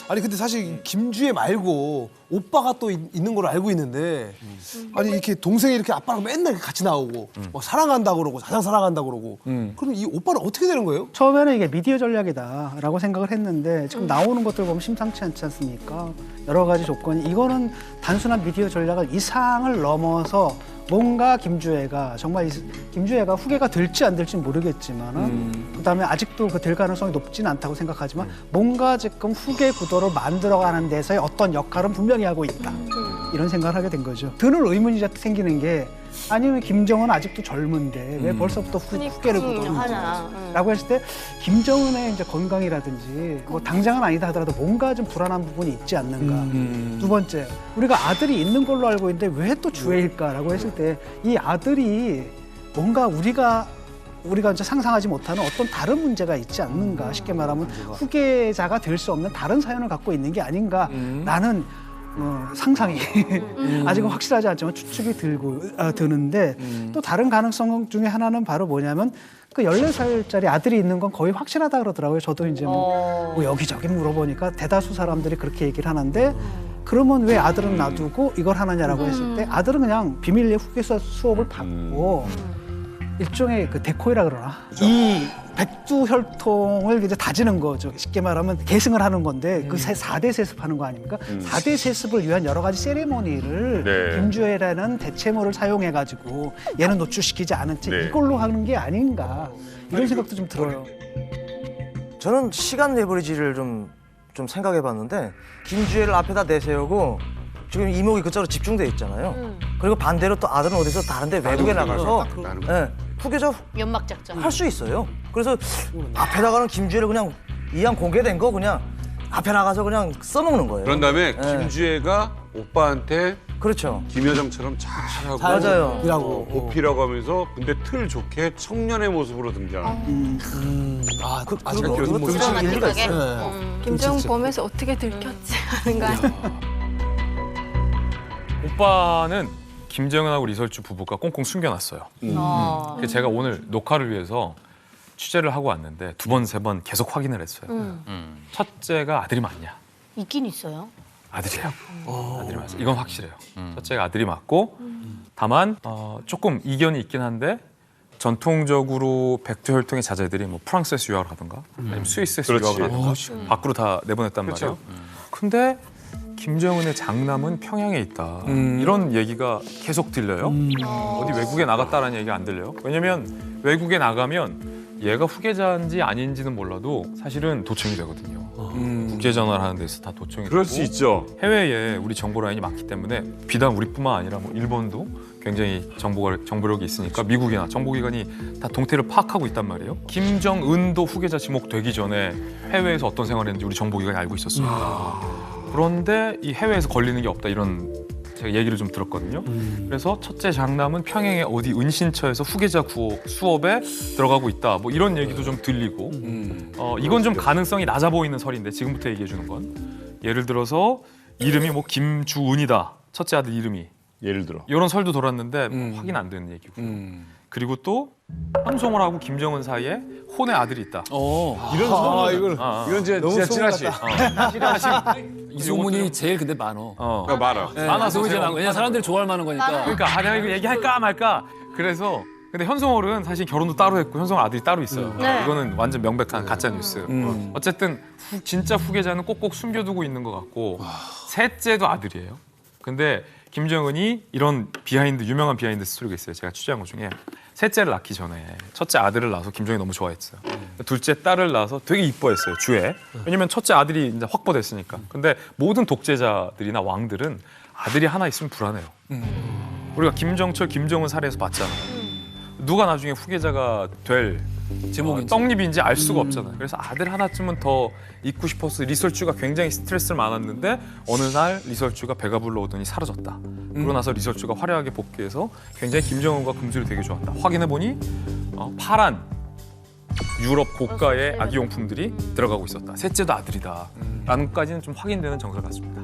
아니 근데 사실 김주혜 말고 오빠가 또 있는 걸로 알고 있는데 아니 이렇게 동생이 이렇게 아빠랑 맨날 같이 나오고 막 사랑한다 그러고 가장 사랑한다 그러고 그럼 이 오빠는 어떻게 되는 거예요? 처음에는 이게 미디어 전략이다라고 생각을 했는데 지금 나오는 것들 보면 심상치 않지 않습니까? 여러 가지 조건이 이거는 단순한 미디어 전략을 이상을 넘어서 뭔가 김주혜가 정말 김주혜가 후계가 될지 안 될지 모르겠지만은 그다음에 아직도 그 될 가능성이 높지는 않다고 생각하지만 뭔가 지금 후계 구도를 만들어가는 데서의 어떤 역할은 분명히 하고 있다 이런 생각을 하게 된 거죠. 드는 의문이 생기는 게 아니면 김정은 아직도 젊은데 왜 벌써부터 후계를 구도하냐라고 했을 때 김정은의 이제 건강이라든지 뭐 당장은 아니다 하더라도 뭔가 좀 불안한 부분이 있지 않는가. 두 번째 우리가 아들이 있는 걸로 알고 있는데 왜 또 주애일까라고 했을 때 이 아들이 뭔가 우리가 이제 상상하지 못하는 어떤 다른 문제가 있지 않는가. 쉽게 말하면 후계자가 될 수 없는 다른 사연을 갖고 있는 게 아닌가라는 상상이 아직은 확실하지 않지만 추측이 드는데 또 다른 가능성 중에 하나는 바로 뭐냐면 그 14살짜리 아들이 있는 건 거의 확실하다 그러더라고요. 저도 이제 뭐 여기저기 물어보니까 대다수 사람들이 그렇게 얘기를 하는데 그러면 왜 아들은 놔두고 이걸 하느냐라고 했을 때 아들은 그냥 비밀리에 후계 수업을 받고 일종의 그 데코이라 그러나 이 백두혈통을 이제 다지는 거죠. 쉽게 말하면 계승을 하는 건데 그 4대 세습하는 거 아닙니까? 4대 세습을 위한 여러 가지 세레모니를 김주혜라는 대체모를 사용해가지고 얘는 노출시키지 않은 채 이걸로 하는 게 아닌가 이런 생각도 좀 들어요. 저는 시간 레버리지를 좀 생각해봤는데 김주혜를 앞에다 내세우고 지금 이목이 그쪽으로 집중돼 있잖아요. 그리고 반대로 또 아들은 어디서 다른데 외국에 나가서 후계자 연막 작전 할 수 있어요. 그래서 앞에다가는 김주혜를 그냥 이왕 공개된 거 그냥 앞에 나가서 그냥 써먹는 거예요. 그런 다음에 김주혜가 오빠한테 그렇죠. 김여정처럼 잘하고 맞아요. 이라고 보필하고 하면서 근데 틀 좋게 청년의 모습으로 등장하고 그것도 좀 일리가 있어요. 김정은 범에서 어떻게 들켰지 하는 거 아니에요? 오빠는 김정은하고 리설주 부부가 꽁꽁 숨겨놨어요. 그래서 제가 오늘 녹화를 위해서 취재를 하고 왔는데 2번, 3번 계속 확인을 했어요. 첫째가 아들이 맞냐? 있긴 있어요. 아들이에요. 아들이 맞아요. 이건 확실해요. 첫째가 아들이 맞고 다만 조금 이견이 있긴 한데 전통적으로 백두혈통의 자제들이 뭐 프랑스에서 유학을 하든가 아니면 스위스에서 유학을 하든가 밖으로 다 내보냈단 말이에요. 근데 김정은의 장남은 평양에 있다. 이런 얘기가 계속 들려요. 어디 외국에 나갔다라는 얘기가 안 들려요. 왜냐면 외국에 나가면 얘가 후계자인지 아닌지는 몰라도 사실은 도청이 되거든요. 국제전화를 하는 데서 다 도청이 그럴 되고 수 있죠. 해외에 우리 정보 라인이 많기 때문에 비단 우리뿐만 아니라 뭐 일본도 굉장히 정보력이 있으니까 미국이나 정보기관이 다 동태를 파악하고 있단 말이에요. 김정은도 후계자 지목되기 전에 해외에서 어떤 생활을 했는지 우리 정보기관이 알고 있었습니다. 그런데 이 해외에서 걸리는 게 없다 이런 제가 얘기를 좀 들었거든요. 그래서 첫째 장남은 평양의 어디 은신처에서 후계자 수업에 들어가고 있다. 뭐 이런 얘기도 좀 들리고 이건 좀 가능성이 낮아 보이는 설인데 지금부터 얘기해 주는 건 예를 들어서 이름이 뭐 김주은이다. 첫째 아들 이름이. 예를 들어. 이런 설도 돌았는데 확인 안 되는 얘기고. 그리고 또 현송월하고 김정은 사이에 혼의 아들이 있다. 이런 이건 진짜 찌라시. 이 소문이 제일 근데 많어. 많아. 많아서 이제 왜냐 사람들이 좋아할 만한 거니까. 그러니까 내가 이거 얘기할까 말까. 그래서 근데 현송월은 사실 결혼도 따로 했고 현송월 아들이 따로 있어요. 이거는 완전 명백한 가짜 뉴스. 어쨌든 진짜 후계자는 꼭꼭 숨겨두고 있는 것 같고 셋째도 아들이에요. 근데 김정은이 이런 유명한 비하인드 스토리가 있어요. 제가 취재한 것 중에 셋째를 낳기 전에 첫째 아들을 낳아서 김정은이 너무 좋아했어요. 둘째 딸을 낳아서 되게 이뻐했어요. 주에. 왜냐면 첫째 아들이 이제 확보됐으니까. 근데 모든 독재자들이나 왕들은 아들이 하나 있으면 불안해요. 우리가 김정철, 김정은 사례에서 봤잖아요. 누가 나중에 후계자가 될 떡잎인지 알 수가 없잖아요. 그래서 아들 하나쯤은 더 있고 싶어서 리설주가 굉장히 스트레스를 많았는데 어느 날 리설주가 배가 불러오더니 사라졌다. 그러고 나서 리설주가 화려하게 복귀해서 굉장히 김정은과 금술이 되게 좋았다. 확인해보니 파란 유럽 고가의 아기용품들이 들어가고 있었다. 셋째도 아들이다. 라는 것까지는 좀 확인되는 정설 같습니다.